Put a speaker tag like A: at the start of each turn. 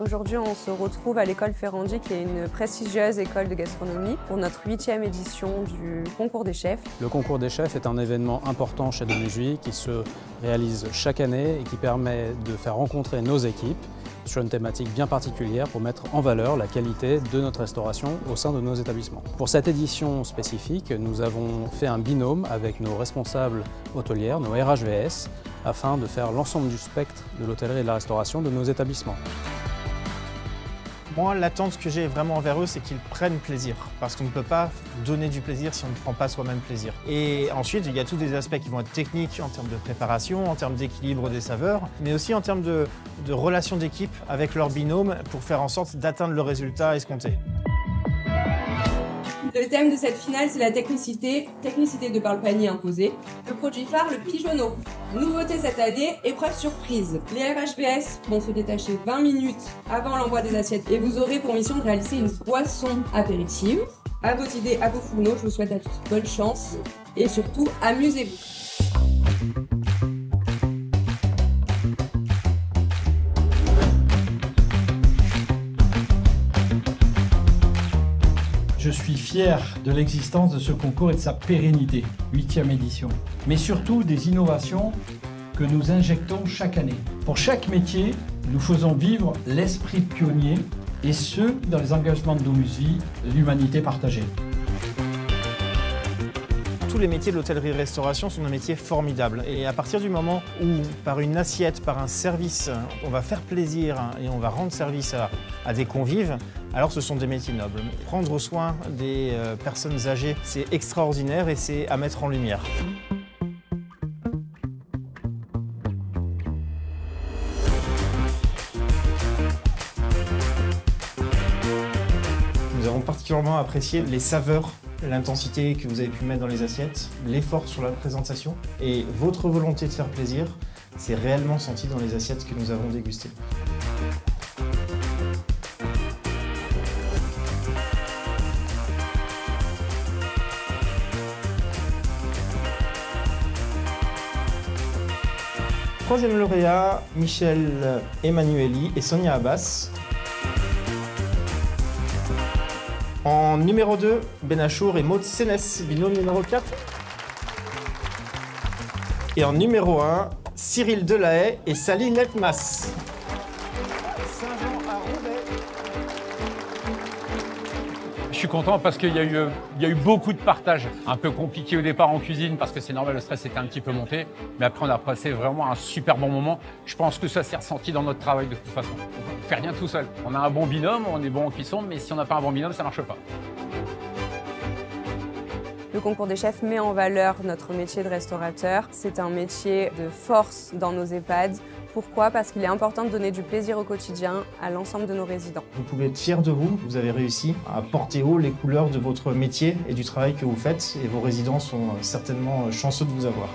A: Aujourd'hui, on se retrouve à l'école Ferrandi, qui est une prestigieuse école de gastronomie, pour notre 8e édition du concours des chefs.
B: Le concours des chefs est un événement important chez Demujuy qui se réalise chaque année et qui permet de faire rencontrer nos équipes sur une thématique bien particulière pour mettre en valeur la qualité de notre restauration au sein de nos établissements. Pour cette édition spécifique, nous avons fait un binôme avec nos responsables hôtelières, nos RHVS, afin de faire l'ensemble du spectre de l'hôtellerie et de la restauration de nos établissements.
C: Moi, l'attente que j'ai vraiment envers eux, c'est qu'ils prennent plaisir. Parce qu'on ne peut pas donner du plaisir si on ne prend pas soi-même plaisir. Et ensuite, il y a tous des aspects qui vont être techniques en termes de préparation, en termes d'équilibre des saveurs, mais aussi en termes de relation d'équipe avec leur binôme pour faire en sorte d'atteindre le résultat escompté.
D: Le thème de cette finale, c'est la technicité de par le panier imposé. Le produit phare, le pigeonneau. Nouveauté cette année, épreuve surprise. Les RHVS vont se détacher 20 minutes avant l'envoi des assiettes et vous aurez pour mission de réaliser une boisson apéritive. À vos idées, à vos fourneaux, je vous souhaite à tous bonne chance et surtout, amusez-vous.
E: Je suis fier de l'existence de ce concours et de sa pérennité, 8e édition, mais surtout des innovations que nous injectons chaque année. Pour chaque métier, nous faisons vivre l'esprit pionnier et ce, dans les engagements de Demujuy, l'humanité partagée.
C: Tous les métiers de l'hôtellerie-restauration sont des métiers formidables. Et à partir du moment où, par une assiette, par un service, on va faire plaisir et on va rendre service à des convives, alors ce sont des métiers nobles. Prendre soin des personnes âgées, c'est extraordinaire et c'est à mettre en lumière. Nous avons particulièrement apprécié les saveurs, l'intensité que vous avez pu mettre dans les assiettes, l'effort sur la présentation et votre volonté de faire plaisir, c'est réellement senti dans les assiettes que nous avons dégustées. Troisième lauréat, Michel Emanueli et Sonia Abbas. En numéro 2, Benachour et Maud Sénès, binôme numéro 4. Et en numéro 1, Cyril Delahaye et Sally Letmas.
F: Je suis content parce qu'il y a eu beaucoup de partage. Un peu compliqué au départ en cuisine parce que c'est normal, le stress était un petit peu monté. Mais après, on a passé vraiment un super bon moment. Je pense que ça s'est ressenti dans notre travail de toute façon. On ne fait rien tout seul. On a un bon binôme, on est bon en cuisson, mais si on n'a pas un bon binôme, ça ne marche pas.
A: Le concours des chefs met en valeur notre métier de restaurateur. C'est un métier de force dans nos EHPAD. Pourquoi? Parce qu'il est important de donner du plaisir au quotidien à l'ensemble de nos résidents.
C: Vous pouvez être fiers de vous, vous avez réussi à porter haut les couleurs de votre métier et du travail que vous faites et vos résidents sont certainement chanceux de vous avoir.